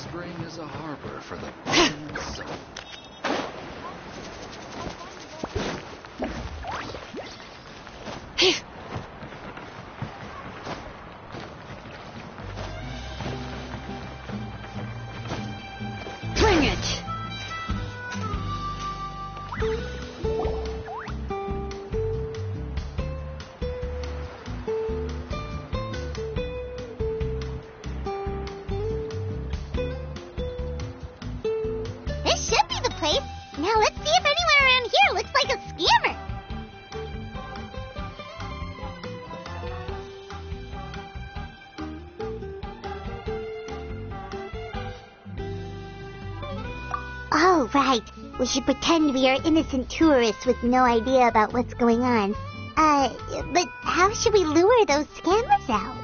spring is a harbor for the broken soul. Bring it! This should be the place. Now let's see if anyone around here looks like a scammer. Oh, right. We should pretend we are innocent tourists with no idea about what's going on. But how should we lure those scammers out?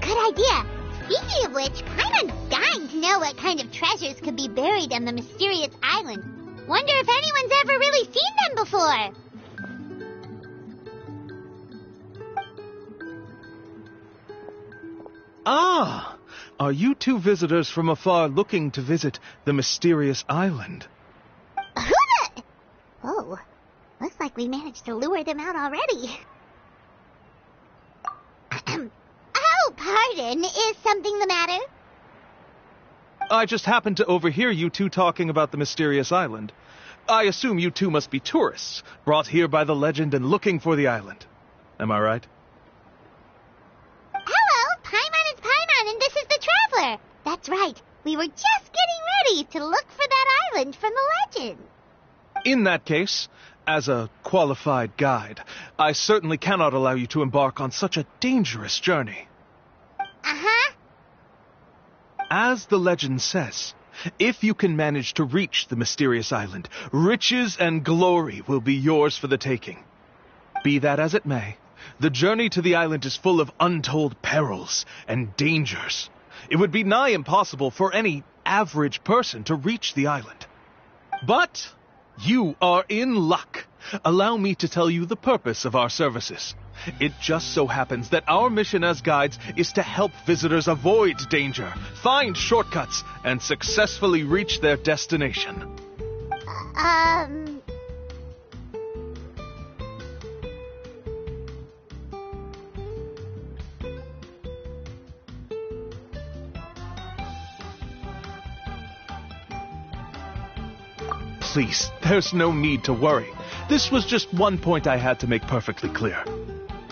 Good idea. Speaking of which, kinda dying to know what kind of treasures could be buried on the mysterious island. Wonder if anyone's ever really seen them before. Ah! Are you two visitors from afar looking to visit the mysterious island? Oh, looks like we managed to lure them out already. Oh, pardon. Is something the matter? I just happened to overhear you two talking about the mysterious island. I assume you two must be tourists, brought here by the legend and looking for the island. Am I right? Hello, Paimon is Paimon, and this is the Traveler. That's right. We were just getting ready to look for that island from the legend. In that case, as a qualified guide, I certainly cannot allow you to embark on such a dangerous journey. Uh-huh. As the legend says, if you can manage to reach the mysterious island, riches and glory will be yours for the taking. Be that as it may, the journey to the island is full of untold perils and dangers. It would be nigh impossible for any average person to reach the island. But you are in luck. Allow me to tell you the purpose of our services. It just so happens that our mission as guides is to help visitors avoid danger, find shortcuts, and successfully reach their destination. Please, there's no need to worry. This was just one point I had to make perfectly clear.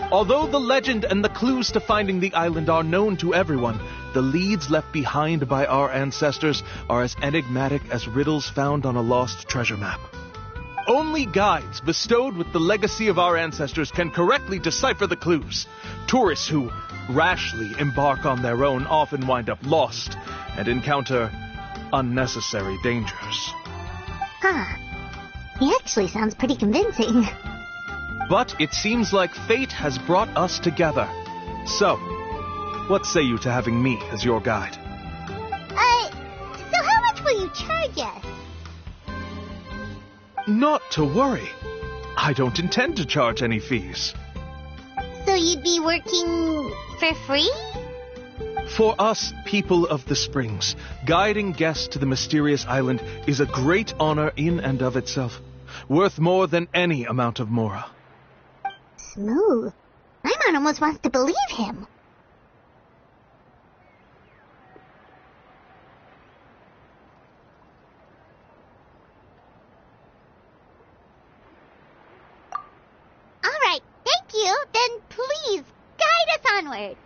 Although the legend and the clues to finding the island are known to everyone, the leads left behind by our ancestors are as enigmatic as riddles found on a lost treasure map. Only guides bestowed with the legacy of our ancestors can correctly decipher the clues. Tourists who rashly embark on their own often wind up lost and encounter unnecessary dangers. Huh. He actually sounds pretty convincing. But it seems like fate has brought us together. So, what say you to having me as your guide? So how much will you charge us? Not to worry. I don't intend to charge any fees. So you'd be working for free? For us, people of the Springs, guiding guests to the mysterious island is a great honor in and of itself, worth more than any amount of mora. Smooth. Paimon almost wants to believe him. All right, thank you. Then please, guide us onward.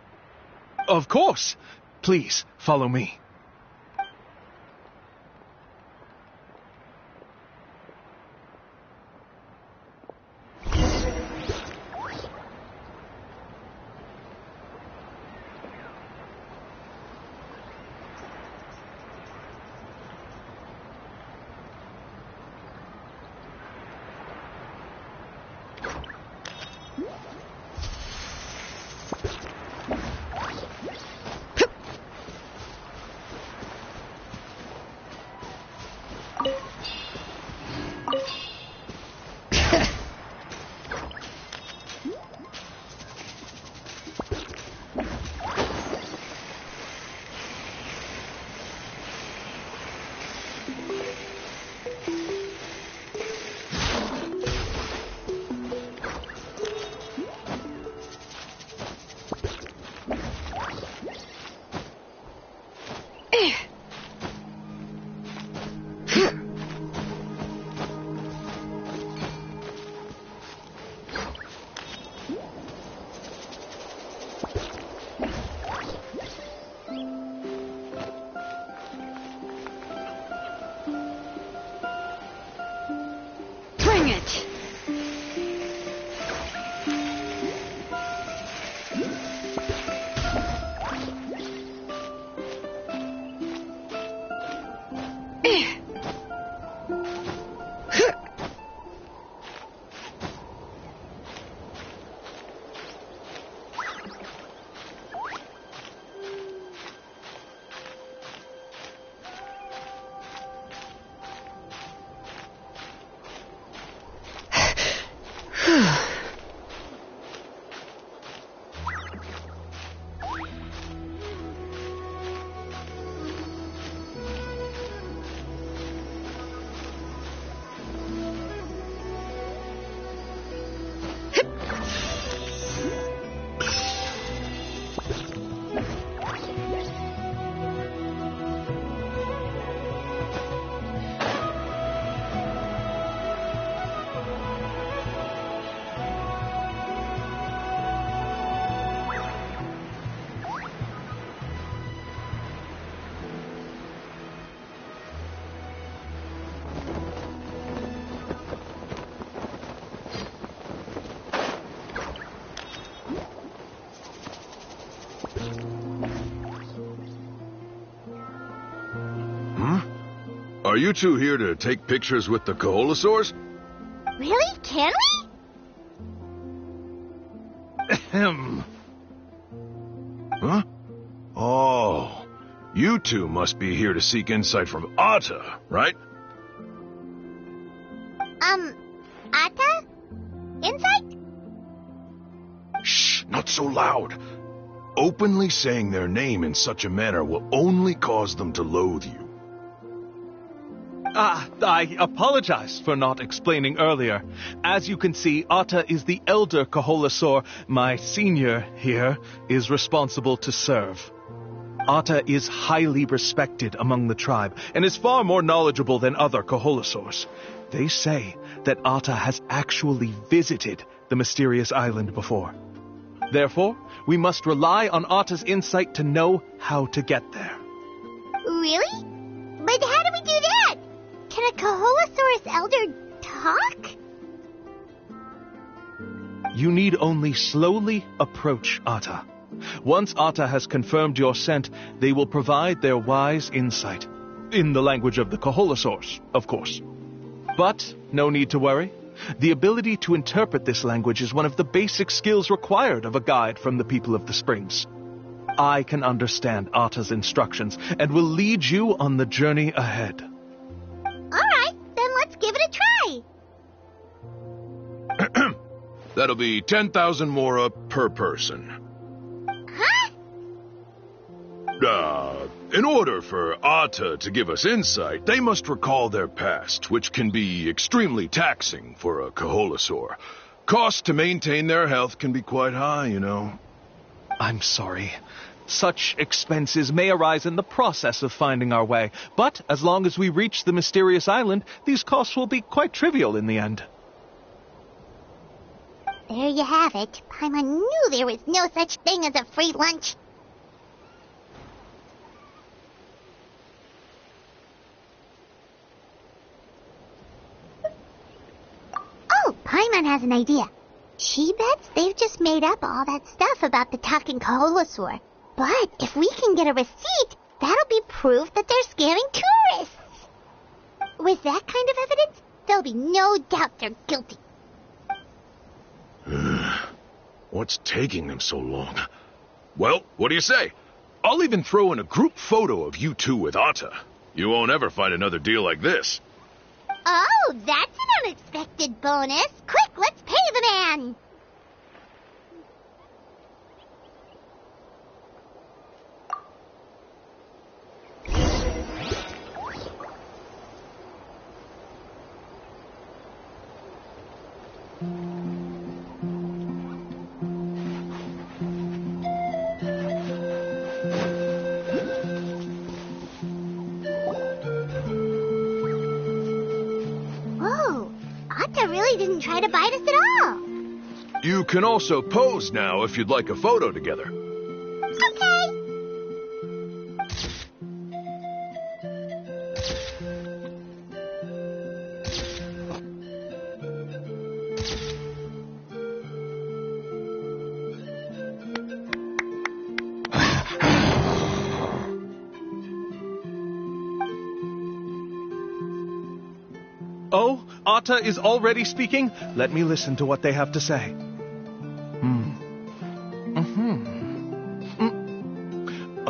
Of course. Please, follow me. Bring it! you two here to take pictures with the Kaholosaurs? Really? Can we? Ahem. Huh? Oh, you two must be here to seek insight from Atta, right? Atta? Insight? Shh, not so loud. Openly saying their name in such a manner will only cause them to loathe you. I apologize for not explaining earlier. As you can see, Atta is the elder Kaholosaur. My senior here is responsible to serve. Atta is highly respected among the tribe and is far more knowledgeable than other Kaholosaurs. They say that Atta has actually visited the mysterious island before. Therefore, we must rely on Atta's insight to know how to get there. Really? But how do we do that? Can a Kaholosaurus elder talk? You need only slowly approach Atta. Once Atta has confirmed your scent, they will provide their wise insight. In the language of the Kaholosaurs, of course. But no need to worry. The ability to interpret this language is one of the basic skills required of a guide from the people of the Springs. I can understand Atta's instructions and will lead you on the journey ahead. Alright, then let's give it a try. That'll be 10,000 mora per person. Huh? In order for Atta to give us insight, they must recall their past, which can be extremely taxing for a Kaholosaur. Costs to maintain their health can be quite high, you know. I'm sorry. Such expenses may arise in the process of finding our way, but as long as we reach the mysterious island, these costs will be quite trivial in the end. There you have it. Paimon knew there was no such thing as a free lunch. Oh, Paimon has an idea. She bets they've just made up all that stuff about the talking Kaholosaur. But if we can get a receipt, that'll be proof that they're scamming tourists. With that kind of evidence, there'll be no doubt they're guilty. What's taking them so long? Well, what do you say? I'll even throw in a group photo of you two with Atta. You won't ever find another deal like this. Oh, that's an unexpected bonus. Quick, let's pay the man. Didn't try to bite us at all. You can also pose now if you'd like a photo together. Okay. Oh, Atta is already speaking? Let me listen to what they have to say.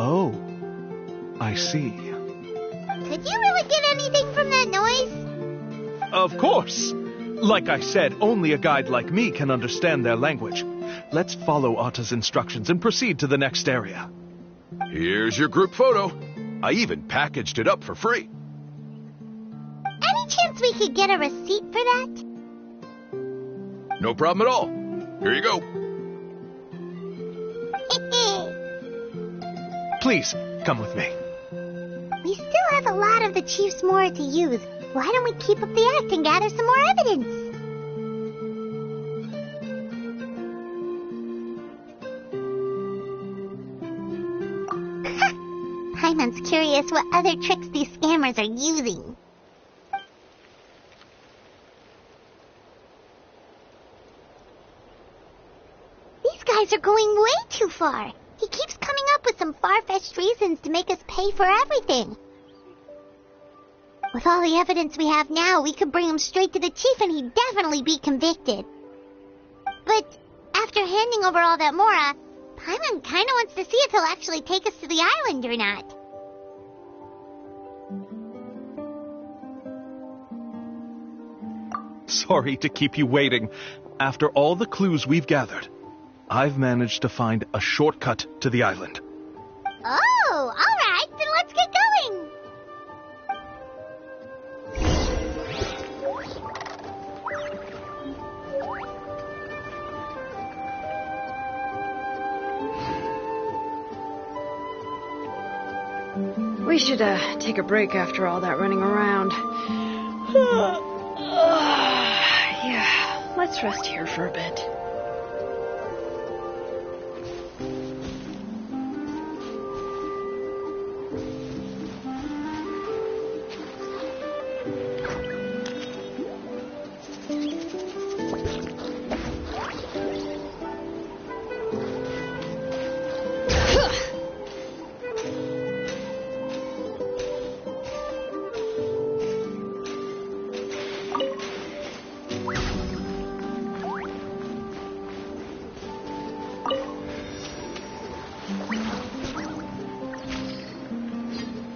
Oh, I see. Could you really get anything from that noise? Of course. Like I said, only a guide like me can understand their language. Let's follow Atta's instructions and proceed to the next area. Here's your group photo. I even packaged it up for free. Any chance we could get a receipt for that? No problem at all. Here you go. Please, come with me. We still have a lot of the Chief's Mora to use. Why don't we keep up the act and gather some more evidence? Paimon's curious what other tricks these scammers are using. These guys are going way too far. He keeps coming up with some far-fetched reasons to make us pay for everything. With all the evidence we have now, we could bring him straight to the chief and he'd definitely be convicted. But after handing over all that Mora, Paimon kinda wants to see if he'll actually take us to the island or not. Sorry to keep you waiting. After all the clues we've gathered, I've managed to find a shortcut to the island. Oh, alright, then let's get going! We should, take a break after all that running around. Yeah, let's rest here for a bit.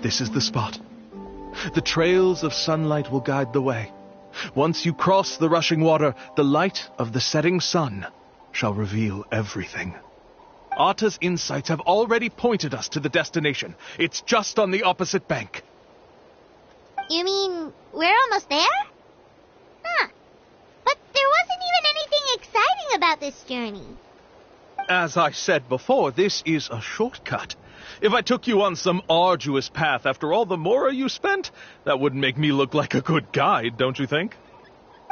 This is the spot. The trails of sunlight will guide the way. Once you cross the rushing water, the light of the setting sun shall reveal everything. Atta's insights have already pointed us to the destination. It's just on the opposite bank. You mean, we're almost there? Huh. But there wasn't even anything exciting about this journey. As I said before, this is a shortcut. If I took you on some arduous path after all the Mora you spent, that wouldn't make me look like a good guide, don't you think?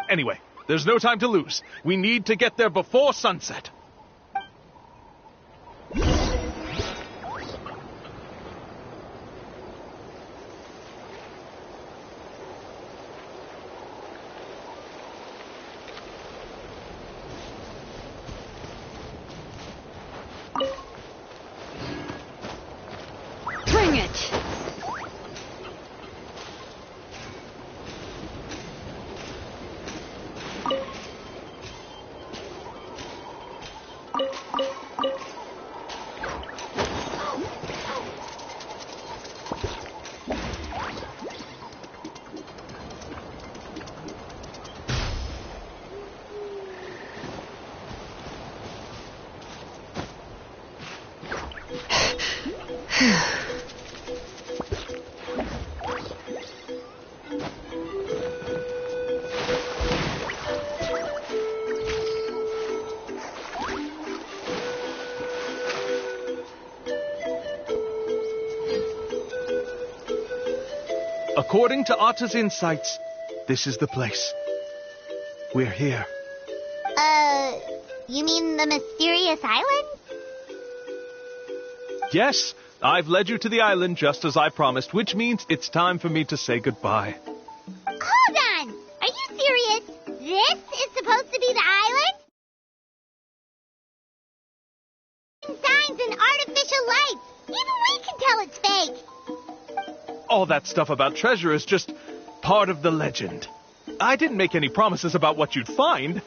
Anyway, there's no time to lose. We need to get there before sunset. Bring it! According to Atta's insights, this is the place. We're here. You mean the mysterious island? Yes, I've led you to the island just as I promised, which means it's time for me to say goodbye. Hold on! Are you serious? This is supposed to be the island? Signs and artificial lights! Even we can tell it's fake! All that stuff about treasure is just part of the legend. I didn't make any promises about what you'd find.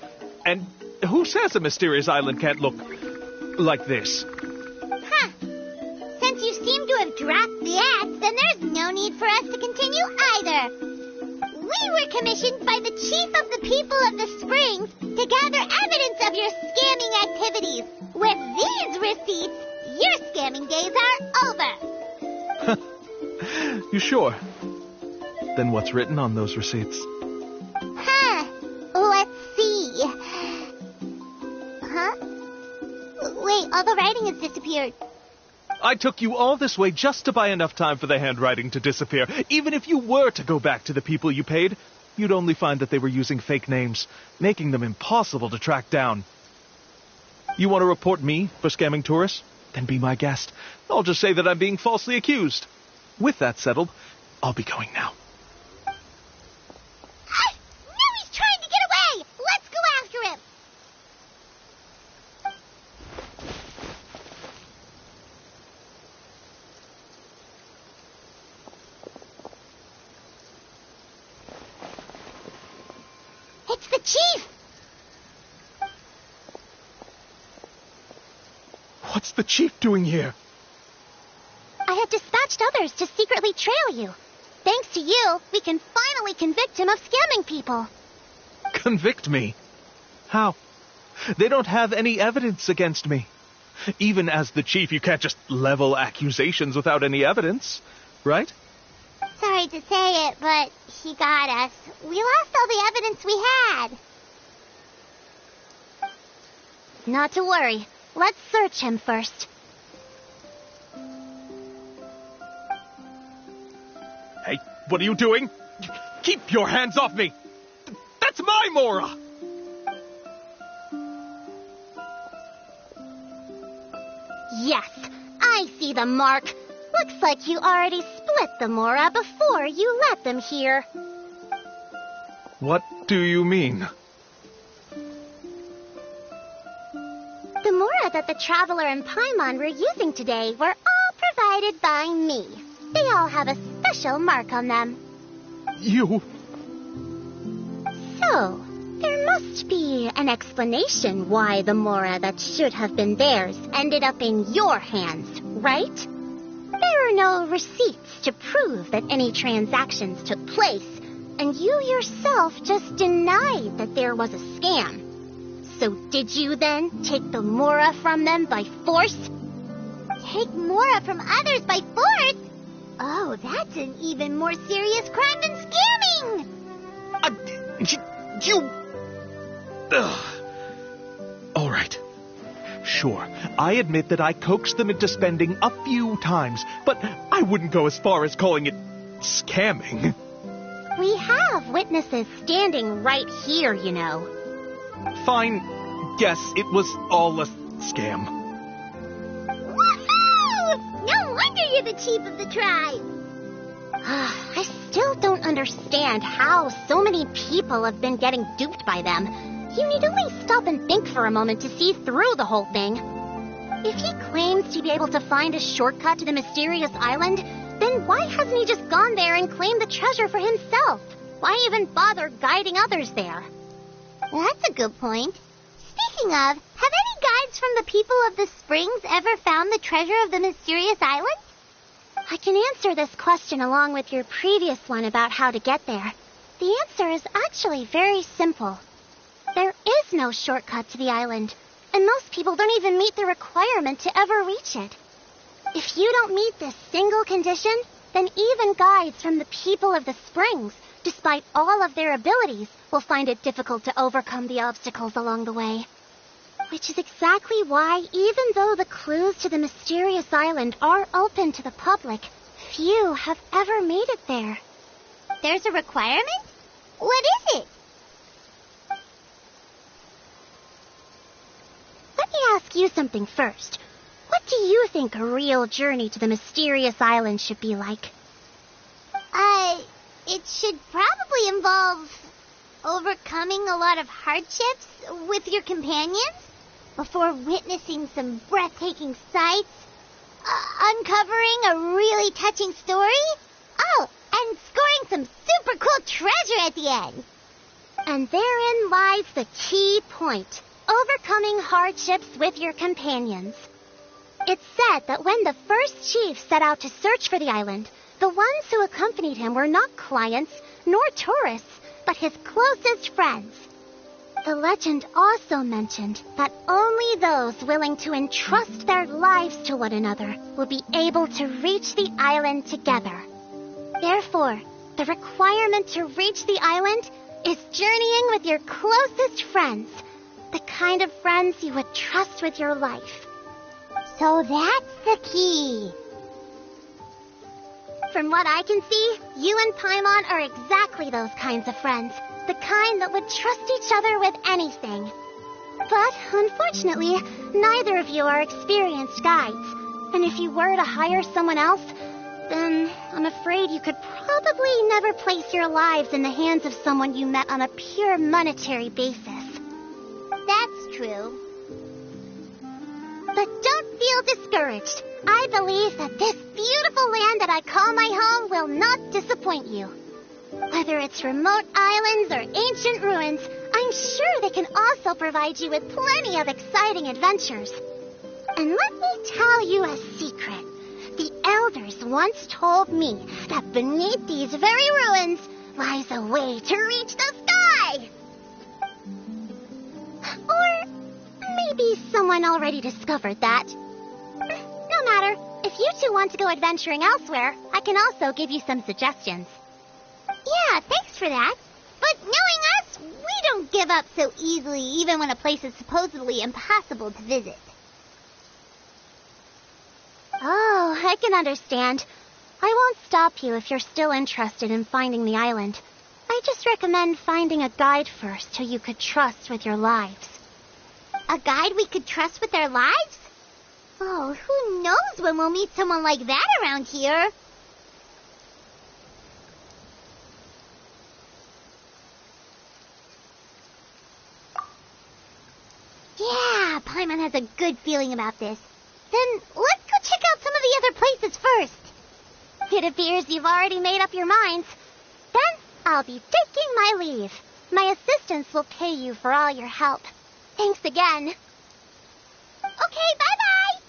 And who says a mysterious island can't look like this? Huh. Since you seem to have dropped the axe, then there's no need for us to continue either. We were commissioned by the chief of the people of the Springs to gather evidence of your scamming activities. With these receipts, your scamming days are over. You sure? Then what's written on those receipts? Huh. Let's see. Huh? Wait, all the writing has disappeared. I took you all this way just to buy enough time for the handwriting to disappear. Even if you were to go back to the people you paid, you'd only find that they were using fake names, making them impossible to track down. You want to report me for scamming tourists? Then be my guest. I'll just say that I'm being falsely accused. With that settled, I'll be going now. Now he's trying to get away! Let's go after him! It's the chief! What's the chief doing here? I had dispatched others to secretly trail you. Thanks to you, we can finally convict him of scamming people. Convict me? How? They don't have any evidence against me. Even as the chief, you can't just level accusations without any evidence, right? Sorry to say it, but he got us. We lost all the evidence we had. Not to worry. Let's search him first. Hey, what are you doing? Keep your hands off me! That's my Mora! Yes, I see the mark. Looks like you already split the Mora before you let them here. What do you mean? The Mora that the Traveler and Paimon were using today were all provided by me. They all have a special mark on them. You... So, there must be an explanation why the Mora that should have been theirs ended up in your hands, right? There are no receipts to prove that any transactions took place, and you yourself just denied that there was a scam. So did you then take the Mora from them by force? Take Mora from others by force? Oh, that's an even more serious crime than scamming! You... Ugh. All right. Sure, I admit that I coaxed them into spending a few times, but I wouldn't go as far as calling it scamming. We have witnesses standing right here, you know. Fine. Guess it was all a scam. Woohoo! No wonder you're the chief of the tribe! I still don't understand how so many people have been getting duped by them. You need only stop and think for a moment to see through the whole thing. If he claims to be able to find a shortcut to the mysterious island, then why hasn't he just gone there and claimed the treasure for himself? Why even bother guiding others there? That's a good point. Speaking of, have any guides from the people of the Springs ever found the treasure of the mysterious island? I can answer this question along with your previous one about how to get there. The answer is actually very simple. There is no shortcut to the island, and most people don't even meet the requirement to ever reach it. If you don't meet this single condition, then even guides from the people of the Springs, despite all of their abilities, will find it difficult to overcome the obstacles along the way. Which is exactly why, even though the clues to the mysterious island are open to the public, few have ever made it there. There's a requirement? What is it? Let me ask you something first. What do you think a real journey to the mysterious island should be like? It should probably involve overcoming a lot of hardships with your companions before witnessing some breathtaking sights, uncovering a really touching story, and scoring some super cool treasure at the end. And therein lies the key point. Overcoming hardships with your companions. It's said that when the first chief set out to search for the island, the ones who accompanied him were not clients nor tourists, but his closest friends. The legend also mentioned that only those willing to entrust their lives to one another will be able to reach the island together. Therefore, the requirement to reach the island is journeying with your closest friends, the kind of friends you would trust with your life. So that's the key. From what I can see, you and Paimon are exactly those kinds of friends. The kind that would trust each other with anything. But, unfortunately, neither of you are experienced guides. And if you were to hire someone else, then I'm afraid you could probably never place your lives in the hands of someone you met on a pure monetary basis. That's true. But don't feel discouraged. I believe that this beautiful land that I call my home will not disappoint you. Whether it's remote islands or ancient ruins, I sure they can also provide you with plenty of exciting adventures. And let me tell you a secret. The elders once told me that beneath these very ruins lies a way to reach the sky. Or maybe someone already discovered that. No matter. If you two want to go adventuring elsewhere, I can also give you some suggestions. Yeah, thanks for that. But knowing us, we don't give up so easily even when a place is supposedly impossible to visit. Oh, I can understand. I won't stop you if you're still interested in finding the island. I just recommend finding a guide first who you could trust with your lives. A guide we could trust with our lives? Oh, who knows when we'll meet someone like that around here? Yeah, Paimon has a good feeling about this. Then let's go check out some of the other places first. It appears you've already made up your minds. Then I'll be taking my leave. My assistants will pay you for all your help. Thanks again. Okay, bye-bye.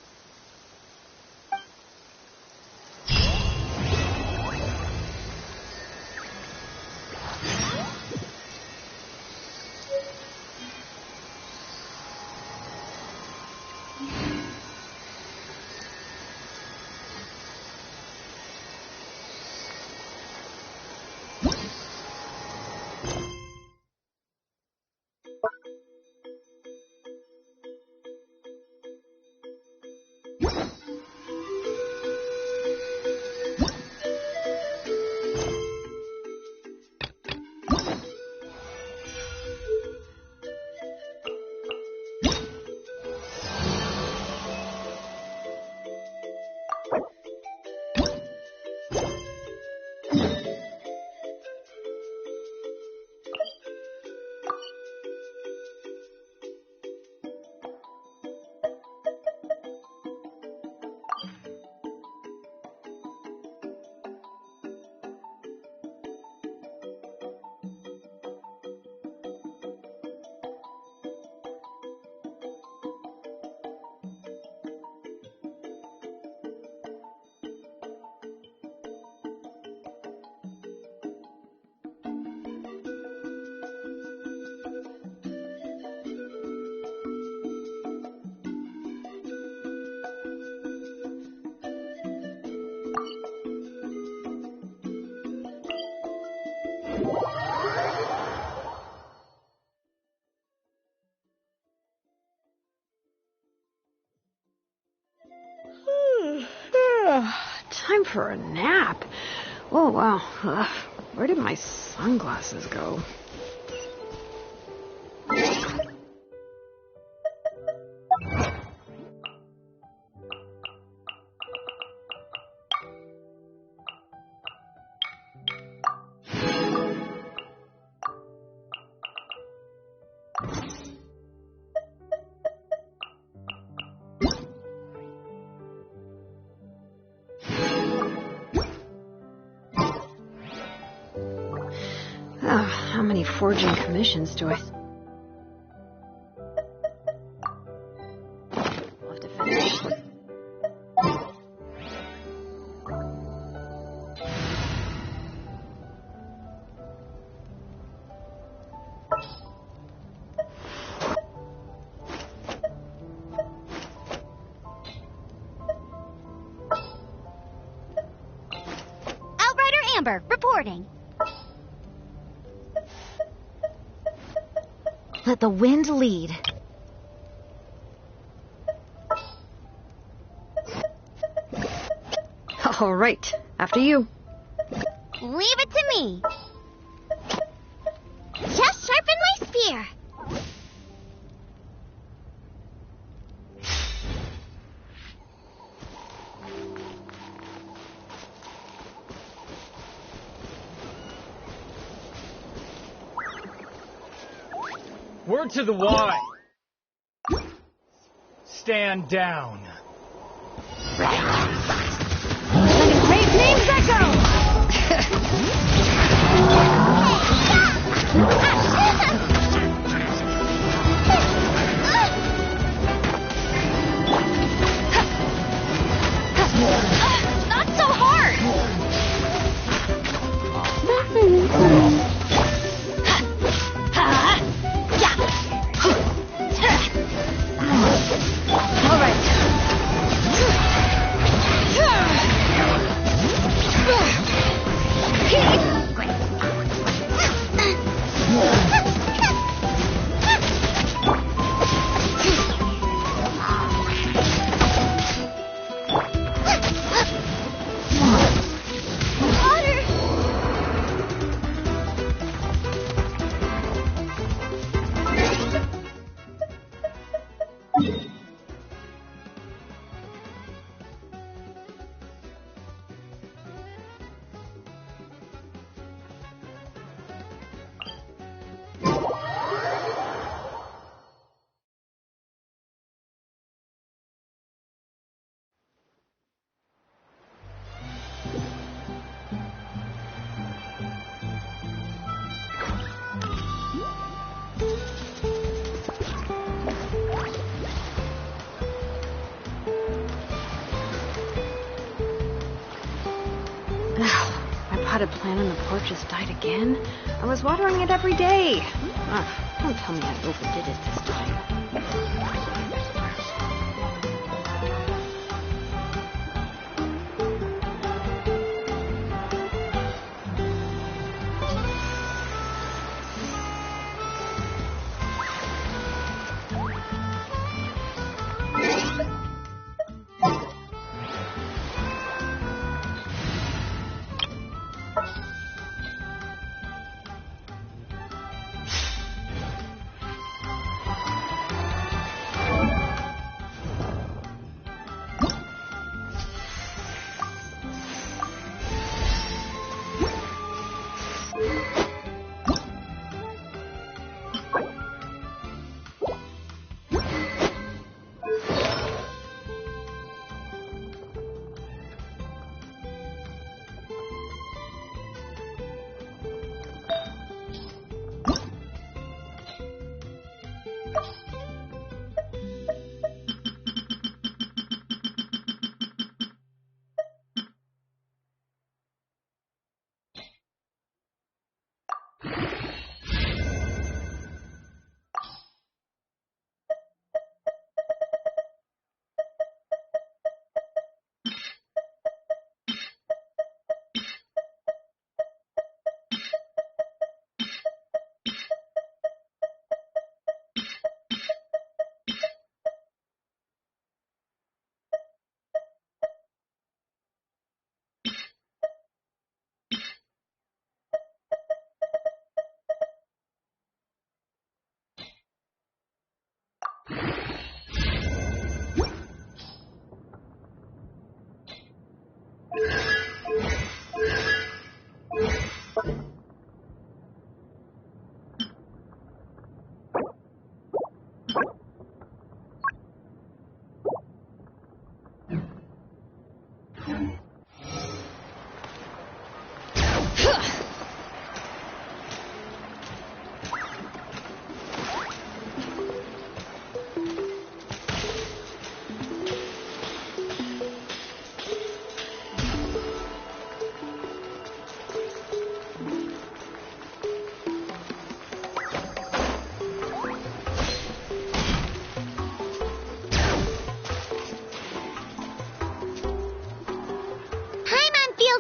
Time for a nap. Oh, wow. Where did my sunglasses go? How many forging commissions do I... I'll have to finish. Outrider Amber, reporting. Let the wind lead. All right, after you. Leave it to me. Just sharpen my spear. Word to the Y. Stand down. Sending brave names echo! My potted plant on the porch has died again. I was watering it every day. Don't tell me I overdid it this time.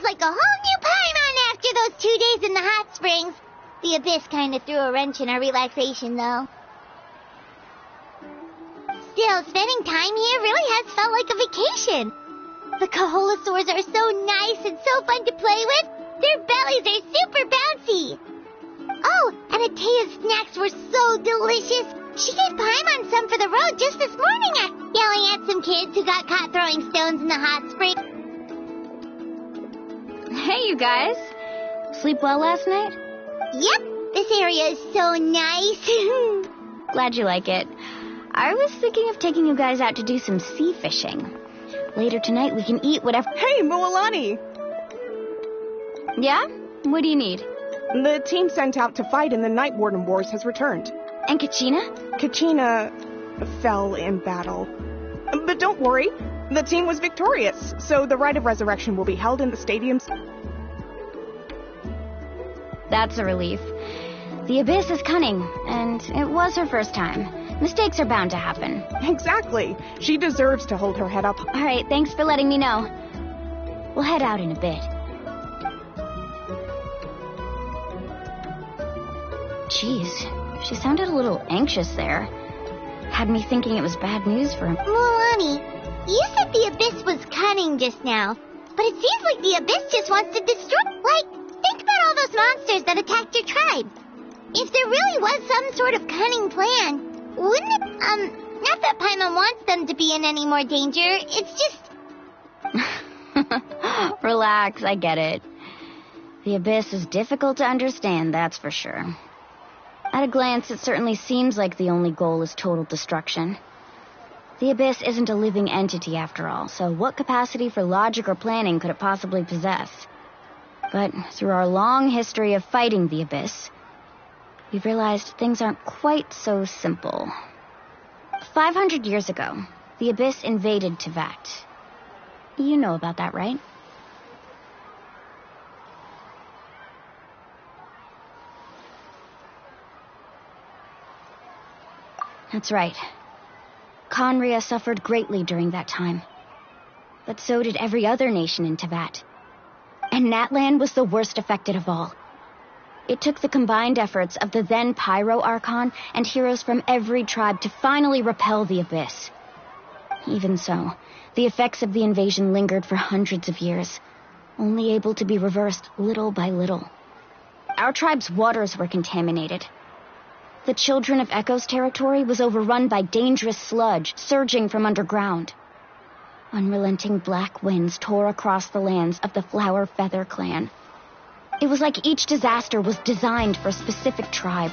Like a whole new Paimon after those 2 days in the hot springs. The Abyss kind of threw a wrench in our relaxation, though. Still, spending time here really has felt like a vacation. The Kaholosaurs are so nice and so fun to play with. Their bellies are super bouncy. Oh, and Atea's snacks were so delicious. She gave Paimon some for the road just this morning after yelling at some kids who got caught throwing stones in the hot spring. Hey, you guys. Sleep well last night? Yep, this area is so nice. Glad you like it. I was thinking of taking you guys out to do some sea fishing. Later tonight, we can eat whatever... Hey, Moalani! Yeah? What do you need? The team sent out to fight in the Night Warden Wars has returned. And Kachina? Kachina fell in battle. But don't worry, the team was victorious, so the Rite of Resurrection will be held in the stadiums. That's a relief. The Abyss is cunning, and it was her first time. Mistakes are bound to happen. Exactly. She deserves to hold her head up. All right, thanks for letting me know. We'll head out in a bit. Jeez, she sounded a little anxious there. Had me thinking it was bad news for him. Moalani, you said the Abyss was cunning just now, but it seems like the Abyss just wants to destroy... think about all those monsters that attacked your tribe. If there really was some sort of cunning plan, wouldn't Not that Paimon wants them to be in any more danger. It's just... Relax, I get it. The Abyss is difficult to understand, that's for sure. At a glance, it certainly seems like the only goal is total destruction. The Abyss isn't a living entity after all, so what capacity for logic or planning could it possibly possess? But through our long history of fighting the Abyss, we've realized things aren't quite so simple. 500 years ago, the Abyss invaded Teyvat. You know about that, right? That's right. Khaenri'ah suffered greatly during that time. But so did every other nation in Teyvat. And Natlan was the worst affected of all. It took the combined efforts of the then Pyro Archon and heroes from every tribe to finally repel the Abyss. Even so, the effects of the invasion lingered for hundreds of years, only able to be reversed little by little. Our tribe's waters were contaminated. The Children of Echo's territory was overrun by dangerous sludge surging from underground. Unrelenting black winds tore across the lands of the Flower Feather clan. It was like each disaster was designed for a specific tribe.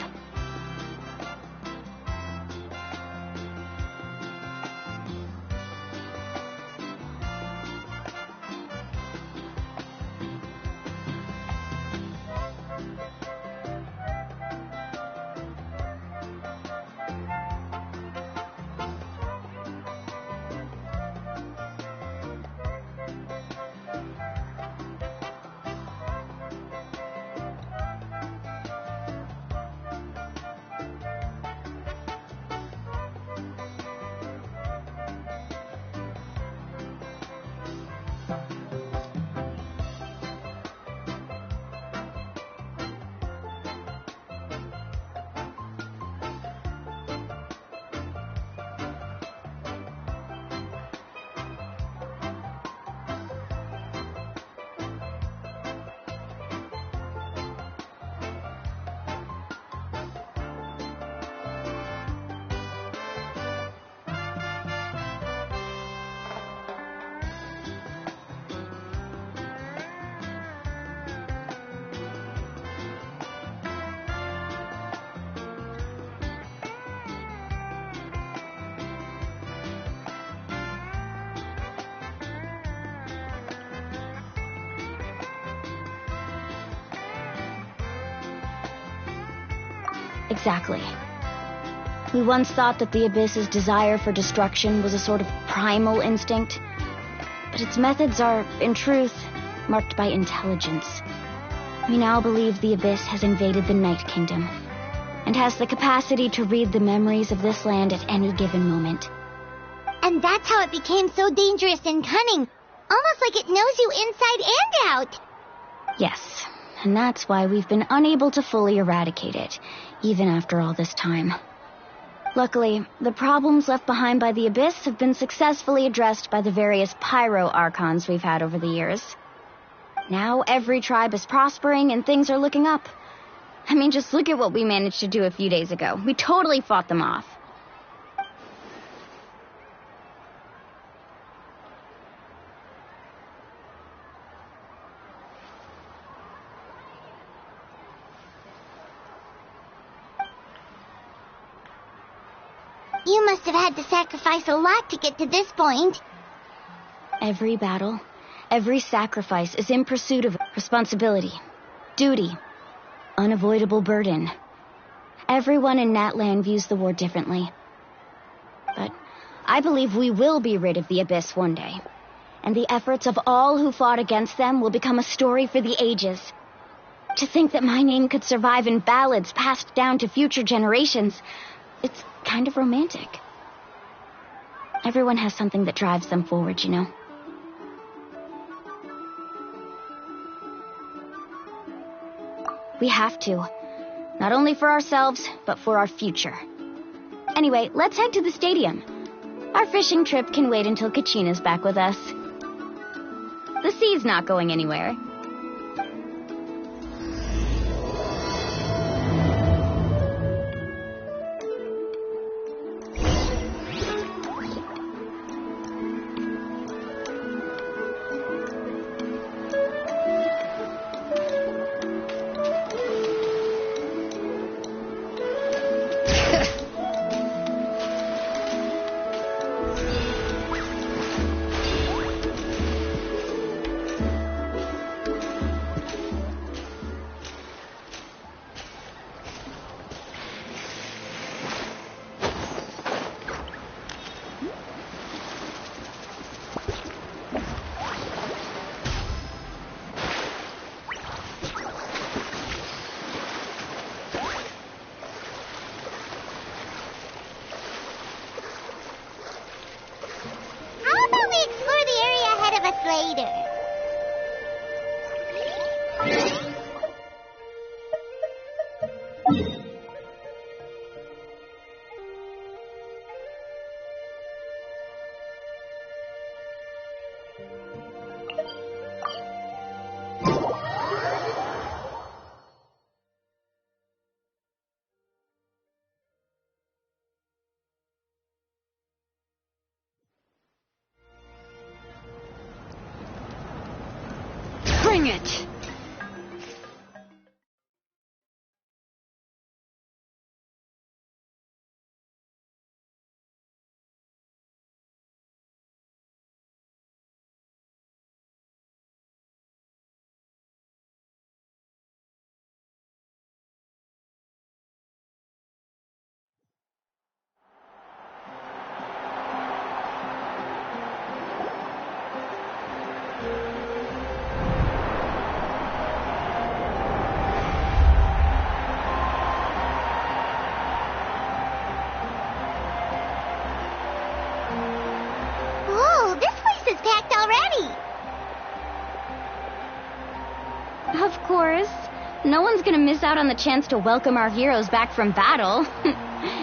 Exactly. We once thought that the Abyss's desire for destruction was a sort of primal instinct, but its methods are, in truth, marked by intelligence. We now believe the Abyss has invaded the Night Kingdom, and has the capacity to read the memories of this land at any given moment. And that's how it became so dangerous and cunning. Almost like it knows you inside and out. Yes, and that's why we've been unable to fully eradicate it, even after all this time. Luckily, the problems left behind by the Abyss have been successfully addressed by the various Pyro Archons we've had over the years. Now every tribe is prospering and things are looking up. I mean, just look at what we managed to do a few days ago. We totally fought them off. You must have had to sacrifice a lot to get to this point. Every battle, every sacrifice is in pursuit of responsibility, duty, unavoidable burden. Everyone in Natlan views the war differently. But I believe we will be rid of the Abyss one day, and the efforts of all who fought against them will become a story for the ages. To think that my name could survive in ballads passed down to future generations, it's kind of romantic. Everyone has something that drives them forward, you know. We have to. Not only for ourselves, but for our future. Anyway, let's head to the stadium. Our fishing trip can wait until Kachina's back with us. The sea's not going anywhere. later. Bring it! Whoa, this place is packed already. Of course. No one's gonna miss out on the chance to welcome our heroes back from battle.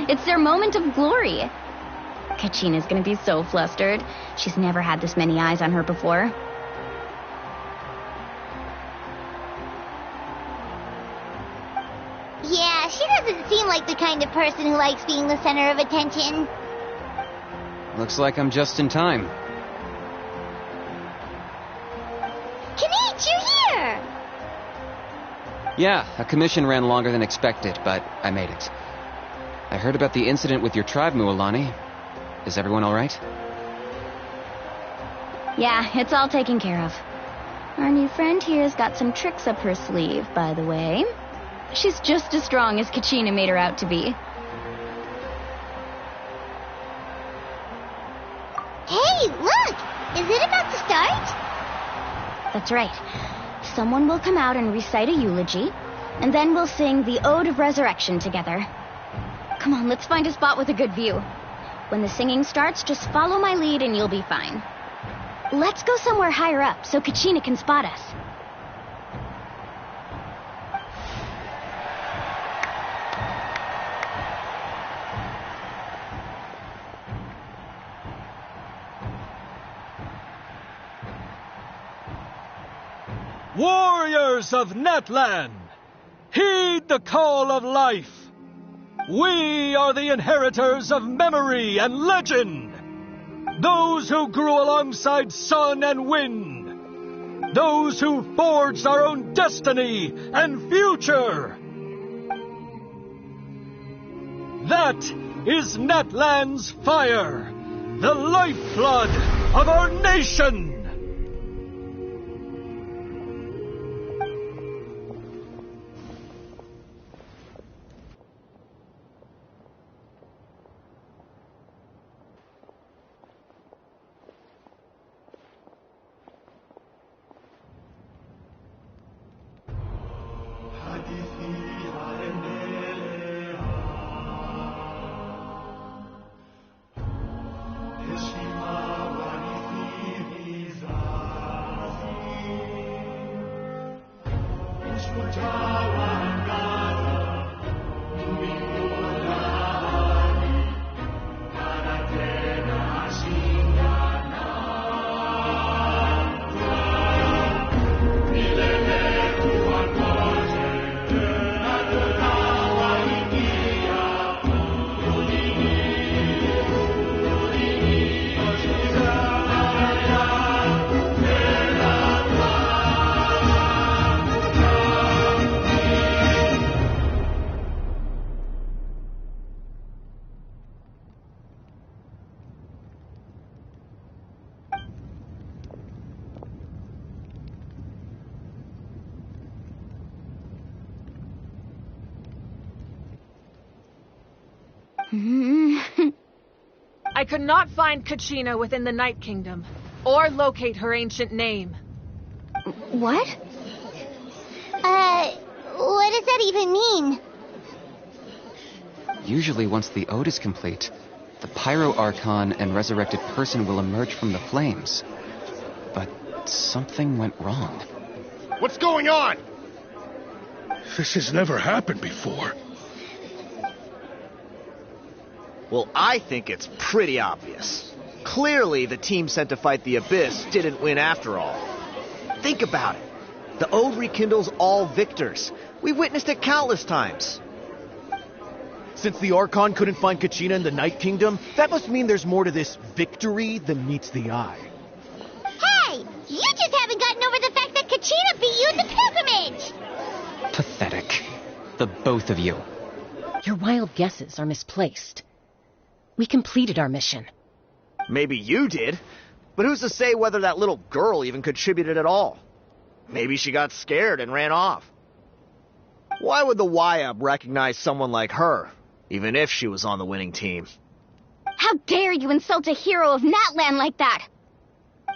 It's their moment of glory. Kachina's gonna be so flustered. She's never had this many eyes on her before. Yeah, she doesn't seem like the kind of person who likes being the center of attention. Looks like I'm just in time. Kinich, you're here! Yeah, a commission ran longer than expected, but I made it. I heard about the incident with your tribe, Mualani. Is everyone all right? Yeah, it's all taken care of. Our new friend here's got some tricks up her sleeve, by the way. She's just as strong as Kachina made her out to be. Hey, look! Is it about to start? That's right. Someone will come out and recite a eulogy, and then we'll sing the Ode of Resurrection together. Come on, let's find a spot with a good view. When the singing starts, just follow my lead and you'll be fine. Let's go somewhere higher up so Kachina can spot us. Warriors of Natlan, heed the call of life. We are the inheritors of memory and legend. Those who grew alongside sun and wind. Those who forged our own destiny and future. That is Natlan's fire, the lifeblood of our nation. I could not find Kachina within the Night Kingdom, or locate her ancient name. What? What does that even mean? Usually once the ode is complete, the Pyro Archon and resurrected person will emerge from the flames. But Something went wrong. What's going on? This has never happened before. Well, I think it's pretty obvious. Clearly, the team sent to fight the Abyss didn't win after all. Think about it. The Ode rekindles all victors. We've witnessed it countless times. Since the Archon couldn't find Kachina in the Night Kingdom, that must mean there's more to this victory than meets the eye. Hey! You just haven't gotten over the fact that Kachina beat you at the pilgrimage! Pathetic. The both of you. Your wild guesses are misplaced. We completed our mission. Maybe you did, but who's to say whether that little girl even contributed at all? Maybe she got scared and ran off. Why would the YUB recognize someone like her, even if she was on the winning team? How dare you insult a hero of Natlan like that?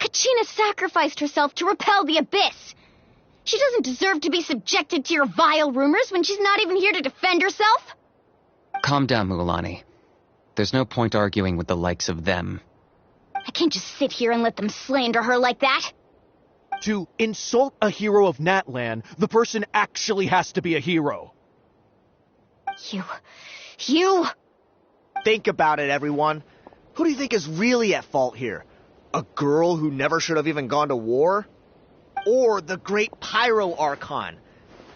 Kachina sacrificed herself to repel the Abyss. She doesn't deserve to be subjected to your vile rumors when she's not even here to defend herself. Calm down, Mualani. There's no point arguing with the likes of them. I can't just sit here and let them slander her like that. To insult a hero of Natlan, the person actually has to be a hero. You... Think about it, everyone. Who do you think is really at fault here? A girl who never should have even gone to war? Or the great Pyro Archon?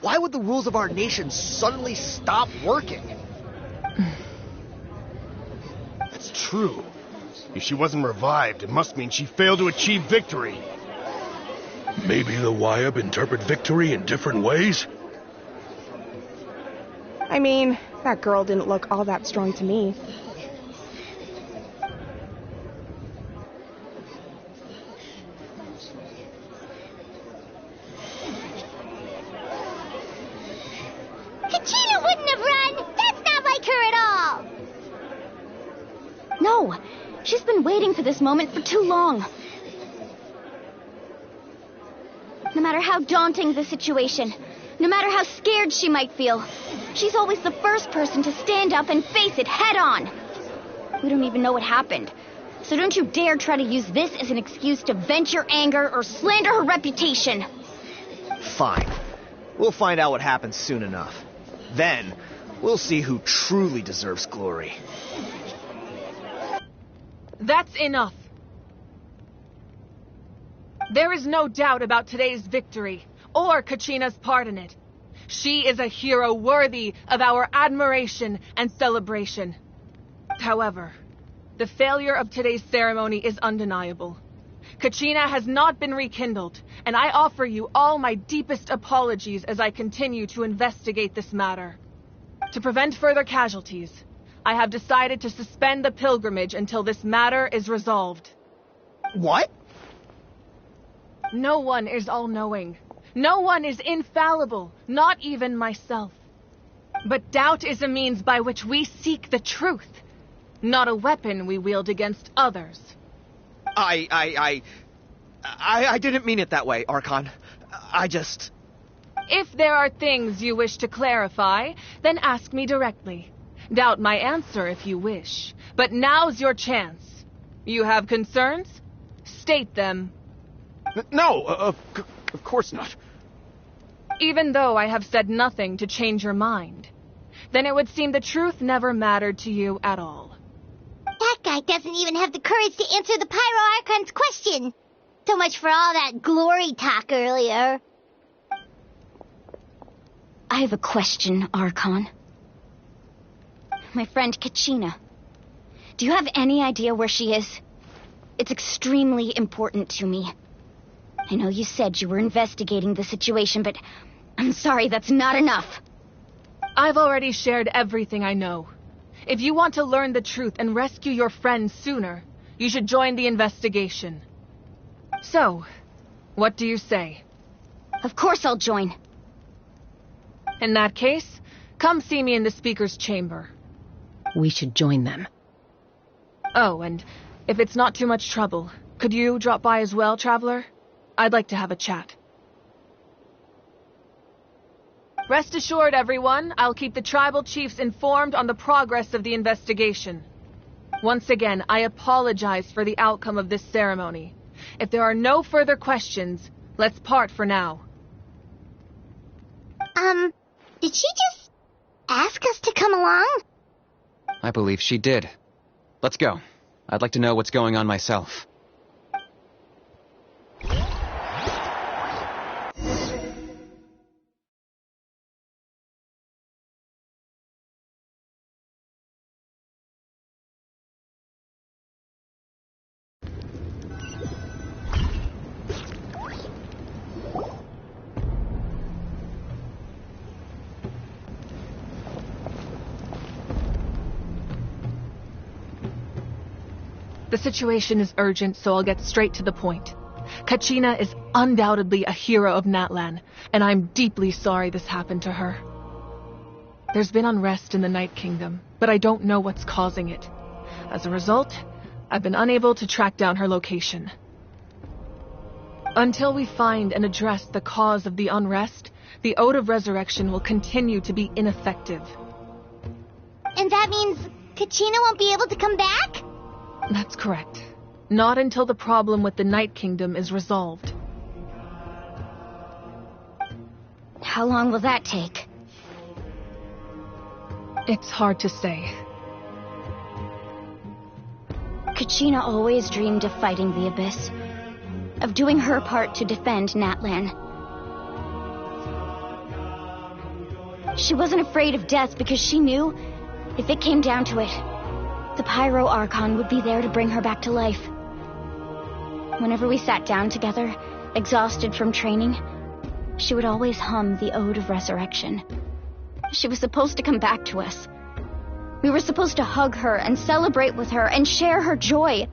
Why would the rules of our nation suddenly stop working? That's true. If she wasn't revived, it must mean she failed to achieve victory. Maybe the YUB interpret victory in different ways? I mean, that girl didn't look all that strong to me. Kachina wouldn't have run! That's not like her at all! No, she's been waiting for this moment for too long. No matter how daunting the situation, no matter how scared she might feel, she's always the first person to stand up and face it head on. We don't even know what happened, so don't you dare try to use this as an excuse to vent your anger or slander her reputation. Fine. We'll find out what happens soon enough. Then, we'll see who truly deserves glory. That's enough. There is no doubt about today's victory, or Kachina's part in it. She is a hero worthy of our admiration and celebration. However, the failure of today's ceremony is undeniable. Kachina has not been rekindled, and I offer you all my deepest apologies as I continue to investigate this matter. To prevent further casualties, I have decided to suspend the pilgrimage until this matter is resolved. What? No one is all-knowing. No one is infallible, not even myself. But doubt is a means by which we seek the truth, not a weapon we wield against others. I didn't mean it that way, Archon. If there are things you wish to clarify, then ask me directly. Doubt my answer if you wish. But now's your chance. You have concerns? State them. No, of course not. Even though I have said nothing to change your mind, then it would seem the truth never mattered to you at all. That guy doesn't even have the courage to answer the Pyro Archon's question. So much for all that glory talk earlier. I have a question, Archon. My friend Kachina. Do you have any idea where she is? It's extremely important to me. I know you said you were investigating the situation, but I'm sorry, that's not enough. I've already shared everything I know. If you want to learn the truth and rescue your friend sooner, you should join the investigation. So, what do you say? Of course I'll join. In that case, come see me in the speaker's chamber. We should join them. Oh, and if it's not too much trouble, could you drop by as well, Traveler? I'd like to have a chat. Rest assured, everyone, I'll keep the tribal chiefs informed on the progress of the investigation. Once again, I apologize for the outcome of this ceremony. If there are no further questions, let's part for now. Did she just ask us to come along? I believe she did. Let's go. I'd like to know what's going on myself. The situation is urgent, so I'll get straight to the point. Kachina is undoubtedly a hero of Natlan, and I'm deeply sorry this happened to her. There's been unrest in the Night Kingdom, but I don't know what's causing it. As a result, I've been unable to track down her location. Until we find and address the cause of the unrest, the Ode of Resurrection will continue to be ineffective. And that means Kachina won't be able to come back? That's correct. Not until the problem with the Night Kingdom is resolved. How long will that take? It's hard to say. Kachina always dreamed of fighting the Abyss, of doing her part to defend Natlan. She wasn't afraid of death because she knew, if it came down to it, the Pyro Archon would be there to bring her back to life. Whenever we sat down together, exhausted from training, she would always hum the Ode of Resurrection. She was supposed to come back to us. We were supposed to hug her and celebrate with her and share her joy.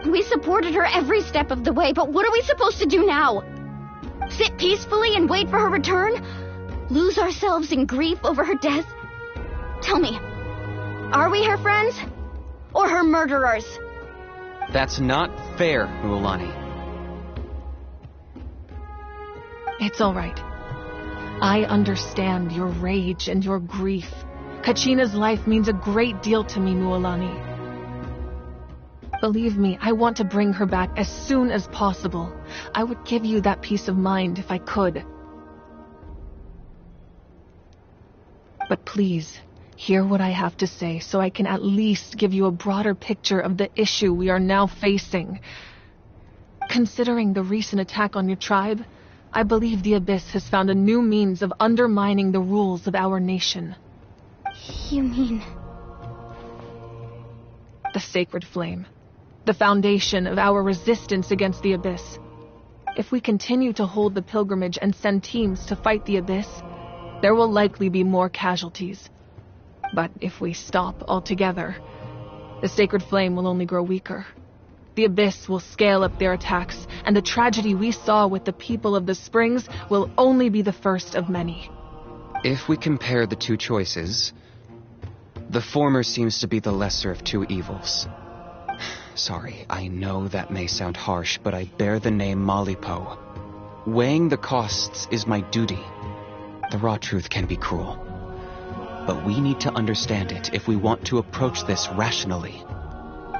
We supported her every step of the way, but what are we supposed to do now? Sit peacefully and wait for her return? Lose ourselves in grief over her death? Tell me, are we her friends? Or her murderers? That's not fair, Mualani. It's all right. I understand your rage and your grief. Kachina's life means a great deal to me, Mualani. Believe me, I want to bring her back as soon as possible. I would give you that peace of mind if I could. But please, hear what I have to say so I can at least give you a broader picture of the issue we are now facing. Considering the recent attack on your tribe, I believe the Abyss has found a new means of undermining the rules of our nation. You mean... The Sacred Flame. The foundation of our resistance against the Abyss. If we continue to hold the pilgrimage and send teams to fight the Abyss, there will likely be more casualties. But if we stop altogether, the Sacred Flame will only grow weaker. The Abyss will scale up their attacks, and the tragedy we saw with the people of the Springs will only be the first of many. If we compare the two choices, the former seems to be the lesser of two evils. Sorry, I know that may sound harsh, but I bear the name Malipo. Weighing the costs is my duty. The raw truth can be cruel. But we need to understand it if we want to approach this rationally.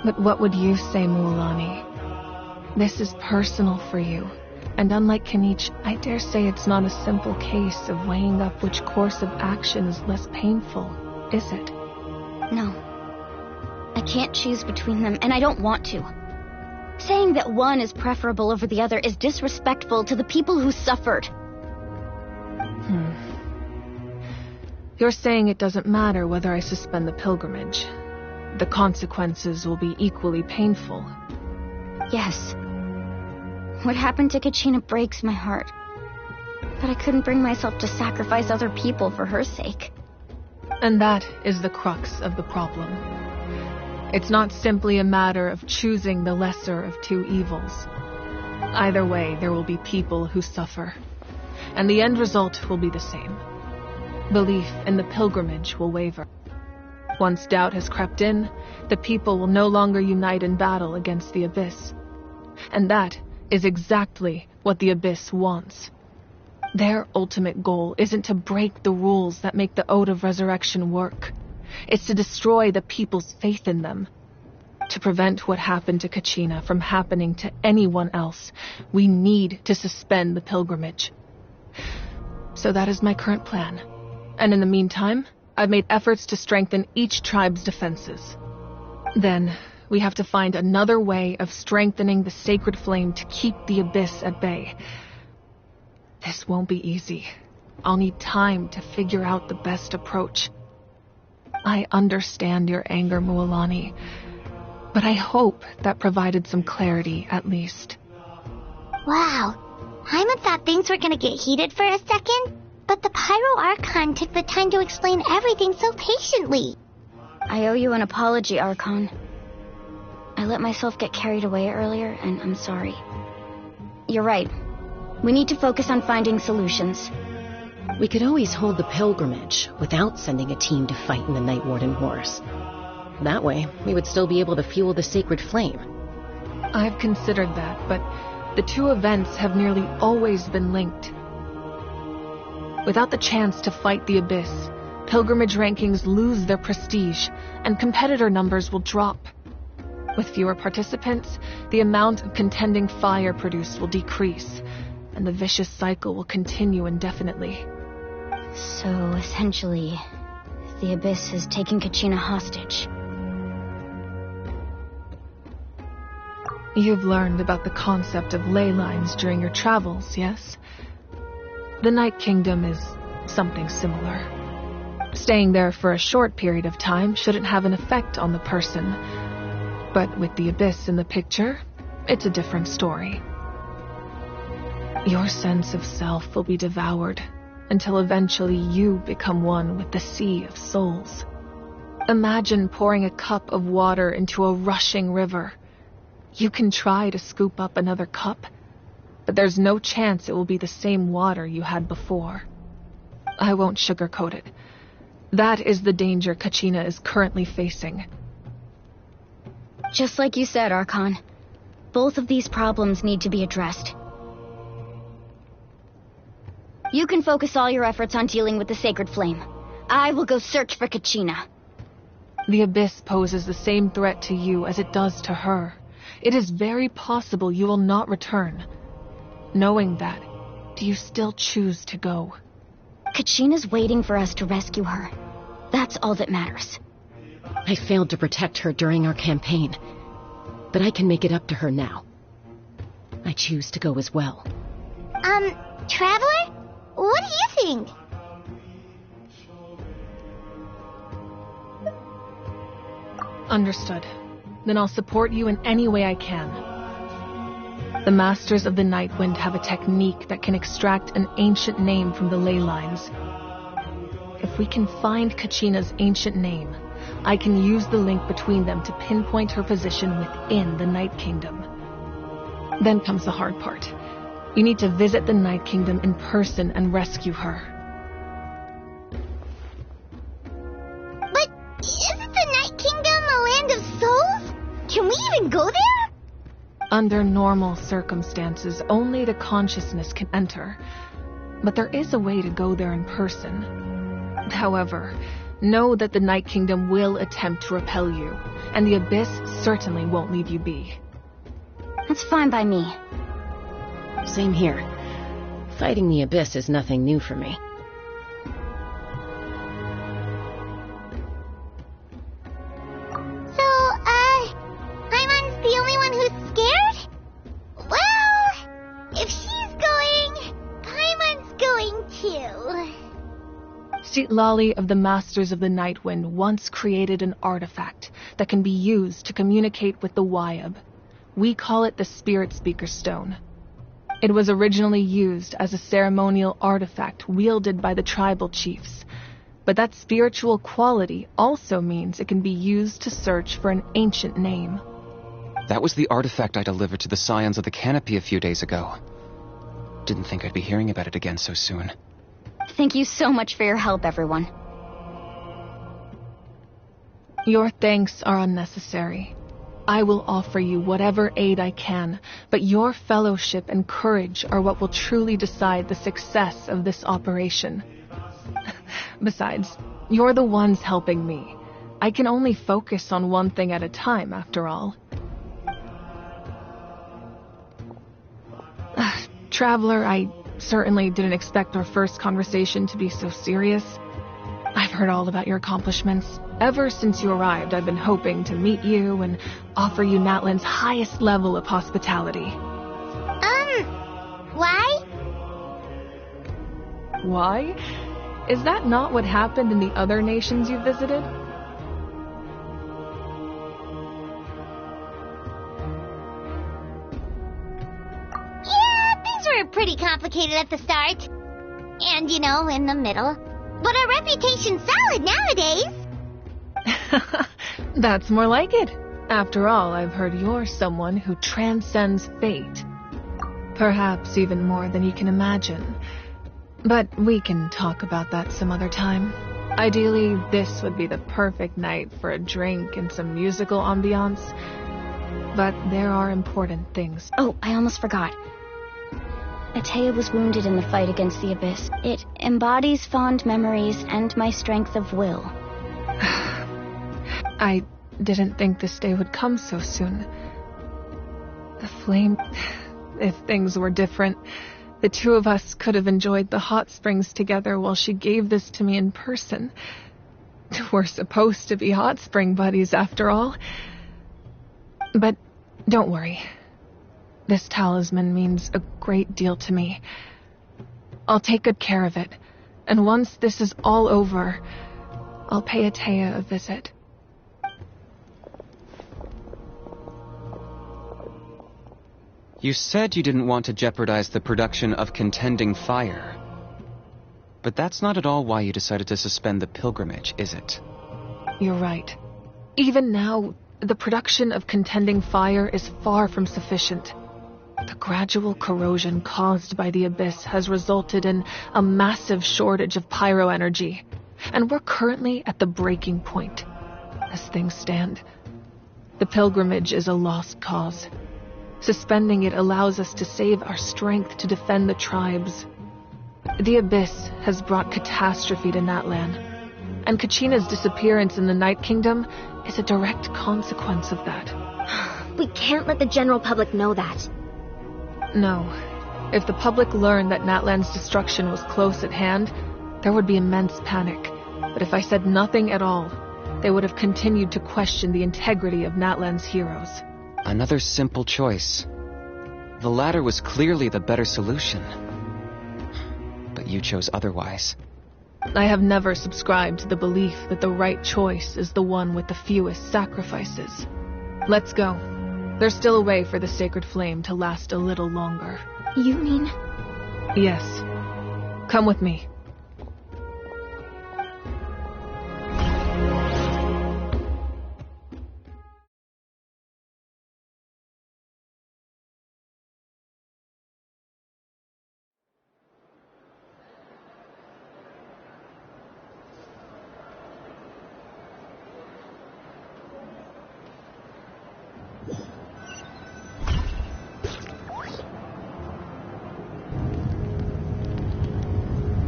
But what would you say, Mualani? This is personal for you. And unlike Kinich, I dare say it's not a simple case of weighing up which course of action is less painful, is it? No. I can't choose between them, and I don't want to. Saying that one is preferable over the other is disrespectful to the people who suffered. You're saying it doesn't matter whether I suspend the pilgrimage. The consequences will be equally painful. Yes. What happened to Kachina breaks my heart. But I couldn't bring myself to sacrifice other people for her sake. And that is the crux of the problem. It's not simply a matter of choosing the lesser of two evils. Either way, there will be people who suffer. And the end result will be the same. Belief in the pilgrimage will waver. Once doubt has crept in, the people will no longer unite in battle against the Abyss. And that is exactly what the Abyss wants. Their ultimate goal isn't to break the rules that make the Ode of Resurrection work. It's to destroy the people's faith in them. To prevent what happened to Kachina from happening to anyone else, we need to suspend the pilgrimage. So that is my current plan. And in the meantime, I've made efforts to strengthen each tribe's defenses. Then, we have to find another way of strengthening the sacred flame to keep the Abyss at bay. This won't be easy. I'll need time to figure out the best approach. I understand your anger, Mualani, but I hope that provided some clarity, at least. Wow. Paimon thought things were gonna get heated for a second, but the Pyro Archon took the time to explain everything so patiently. I owe you an apology, Archon. I let myself get carried away earlier, and I'm sorry. You're right. We need to focus on finding solutions. We could always hold the pilgrimage without sending a team to fight in the Night Warden Wars. That way, we would still be able to fuel the sacred flame. I've considered that, but the two events have nearly always been linked. Without the chance to fight the Abyss, pilgrimage rankings lose their prestige, and competitor numbers will drop. With fewer participants, the amount of contending fire produced will decrease, and the vicious cycle will continue indefinitely. So, essentially, the Abyss has taken Kachina hostage. You've learned about the concept of ley lines during your travels, yes? The Night Kingdom is something similar. Staying there for a short period of time shouldn't have an effect on the person. But with the Abyss in the picture, it's a different story. Your sense of self will be devoured until eventually you become one with the sea of souls. Imagine pouring a cup of water into a rushing river. You can try to scoop up another cup, but there's no chance it will be the same water you had before. I won't sugarcoat it. That is the danger Kachina is currently facing. Just like you said, Archon. Both of these problems need to be addressed. You can focus all your efforts on dealing with the sacred flame. I will go search for Kachina. The Abyss poses the same threat to you as it does to her. It is very possible you will not return. Knowing that, do you still choose to go? Kachina's waiting for us to rescue her. That's all that matters. I failed to protect her during our campaign, but I can make it up to her now. I choose to go as well. Traveler? What do you think? Understood. Then I'll support you in any way I can. The Masters of the Nightwind have a technique that can extract an ancient name from the ley lines. If we can find Kachina's ancient name, I can use the link between them to pinpoint her position within the Night Kingdom. Then comes the hard part. You need to visit the Night Kingdom in person and rescue her. But isn't the Night Kingdom a land of souls? Can we even go there? Under normal circumstances, only the consciousness can enter. But there is a way to go there in person. However, know that the Night Kingdom will attempt to repel you, and the Abyss certainly won't leave you be. That's fine by me. Same here. Fighting the Abyss is nothing new for me. So, Paimon's the only one who's scared? Well, if she's going, Paimon's going too. Citlali of the Masters of the Nightwind once created an artifact that can be used to communicate with the Wyab. We call it the Spirit Speaker Stone. It was originally used as a ceremonial artifact wielded by the tribal chiefs, but that spiritual quality also means it can be used to search for an ancient name. That was the artifact I delivered to the Scions of the Canopy a few days ago. Didn't think I'd be hearing about it again so soon. Thank you so much for your help, everyone. Your thanks are unnecessary. I will offer you whatever aid I can, but your fellowship and courage are what will truly decide the success of this operation. Besides, you're the ones helping me. I can only focus on one thing at a time, after all. Traveler, I certainly didn't expect our first conversation to be so serious. I've heard all about your accomplishments. Ever since you arrived, I've been hoping to meet you and offer you Natlan's highest level of hospitality. Why? Why? Is that not what happened in the other nations you visited? Yeah, things were pretty complicated at the start. And, in the middle. But our reputation's solid nowadays. That's more like it. After all, I've heard you're someone who transcends fate. Perhaps even more than you can imagine. But we can talk about that some other time. Ideally, this would be the perfect night for a drink and some musical ambiance. But there are important things. Oh, I almost forgot. Atea was wounded in the fight against the Abyss. It embodies fond memories and my strength of will. I didn't think this day would come so soon. The flame... If things were different, the two of us could have enjoyed the hot springs together while she gave this to me in person. We're supposed to be hot spring buddies, after all. But don't worry. This talisman means a great deal to me. I'll take good care of it, and once this is all over, I'll pay Atea a visit. You said you didn't want to jeopardize the production of Contending Fire. But that's not at all why you decided to suspend the pilgrimage, is it? You're right. Even now, the production of Contending Fire is far from sufficient. The gradual corrosion caused by the Abyss has resulted in a massive shortage of pyro energy, and we're currently at the breaking point. As things stand, the pilgrimage is a lost cause. Suspending it allows us to save our strength to defend the tribes. The Abyss has brought catastrophe to Natlan, and Kachina's disappearance in the Night Kingdom is a direct consequence of that. We can't let the general public know that. No. If the public learned that Natlan's destruction was close at hand, there would be immense panic. But if I said nothing at all, they would have continued to question the integrity of Natlan's heroes. Another simple choice. The latter was clearly the better solution. But you chose otherwise. I have never subscribed to the belief that the right choice is the one with the fewest sacrifices. Let's go. There's still a way for the sacred flame to last a little longer. You mean? Yes. Come with me.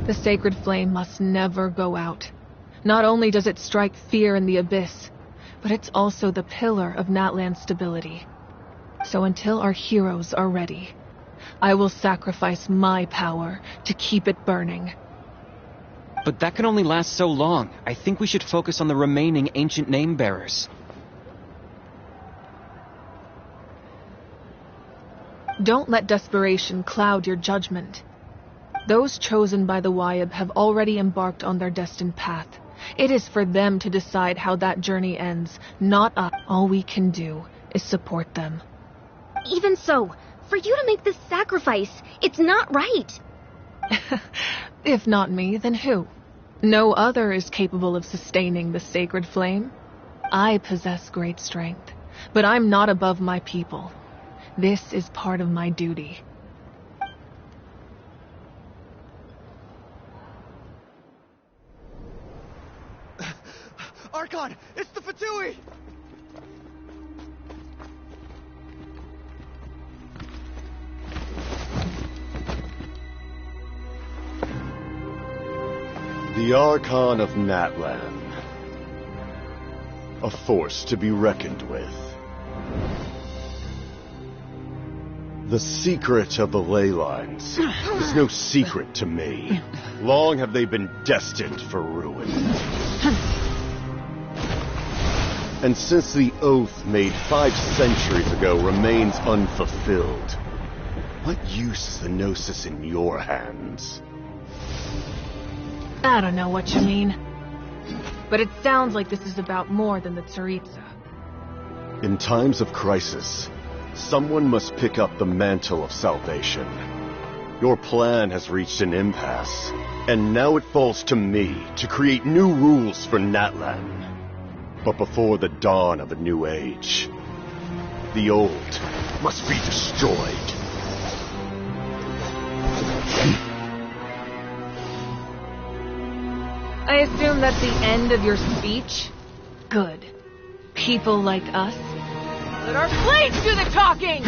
The sacred flame must never go out. Not only does it strike fear in the Abyss, but it's also the pillar of Natlan's stability. So until our heroes are ready, I will sacrifice my power to keep it burning. But that can only last so long. I think we should focus on the remaining ancient name-bearers. Don't let desperation cloud your judgment. Those chosen by the Wayab have already embarked on their destined path. It is for them to decide how that journey ends, not us. All we can do is support them. Even so, for you to make this sacrifice, it's not right. If not me, then who? No other is capable of sustaining the sacred flame. I possess great strength, but I'm not above my people. This is part of my duty. Archon, it's the Fatui! The Archon of Natlan. A force to be reckoned with. The secret of the ley lines is no secret to me. Long have they been destined for ruin. And since the oath made 5 centuries ago remains unfulfilled, what use is the Gnosis in your hands? I don't know what you mean. But it sounds like this is about more than the Tsaritsa. In times of crisis, someone must pick up the mantle of salvation. Your plan has reached an impasse, and now it falls to me to create new rules for Natlan. But before the dawn of a new age, the old must be destroyed. I assume that's the end of your speech? Good. People like us? Let our blades do the talking!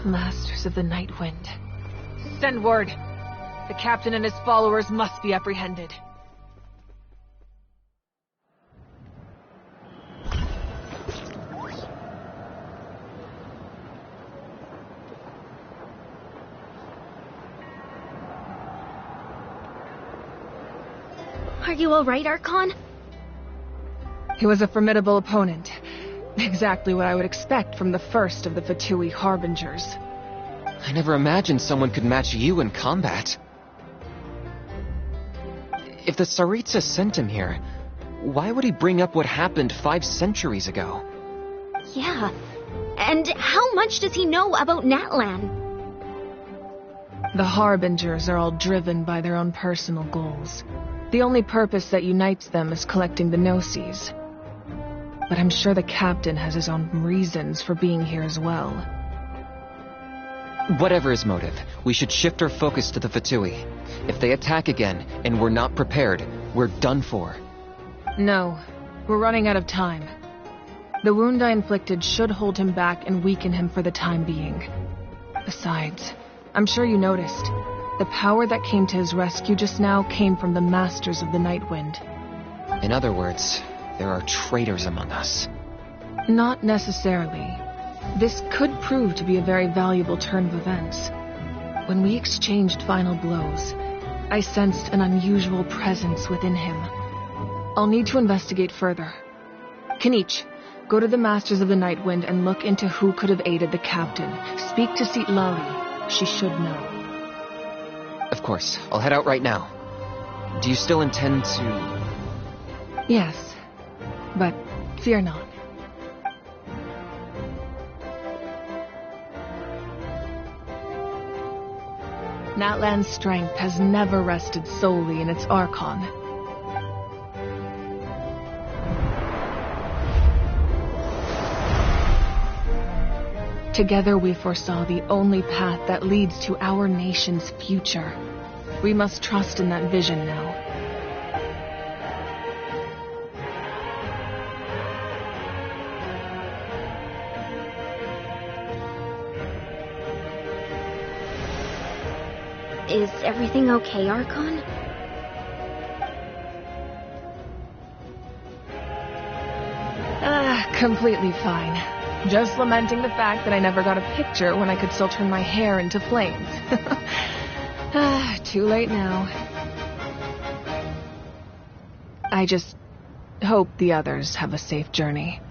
Masters of the Night Wind. Send word. The captain and his followers must be apprehended. Are you alright, Archon? He was a formidable opponent. Exactly what I would expect from the first of the Fatui Harbingers. I never imagined someone could match you in combat. If the Tsaritsa sent him here, why would he bring up what happened 5 centuries ago? Yeah. And how much does he know about Natlan? The Harbingers are all driven by their own personal goals. The only purpose that unites them is collecting the Gnosis. But I'm sure the captain has his own reasons for being here as well. Whatever his motive, we should shift our focus to the Fatui. If they attack again, and we're not prepared, we're done for. No, we're running out of time. The wound I inflicted should hold him back and weaken him for the time being. Besides, I'm sure you noticed, the power that came to his rescue just now came from the Masters of the Night Wind. In other words, there are traitors among us. Not necessarily. This could prove to be a very valuable turn of events. When we exchanged final blows, I sensed an unusual presence within him. I'll need to investigate further. Kanich, go to the Masters of the Nightwind and look into who could have aided the captain. Speak to Citlali. She should know. Of course. I'll head out right now. Do you still intend to... Yes, but fear not. Natlan's strength has never rested solely in its Archon. Together we foresaw the only path that leads to our nation's future. We must trust in that vision now. Is everything okay, Archon? Completely fine. Just lamenting the fact that I never got a picture when I could still turn my hair into flames. Too late now. I just hope the others have a safe journey.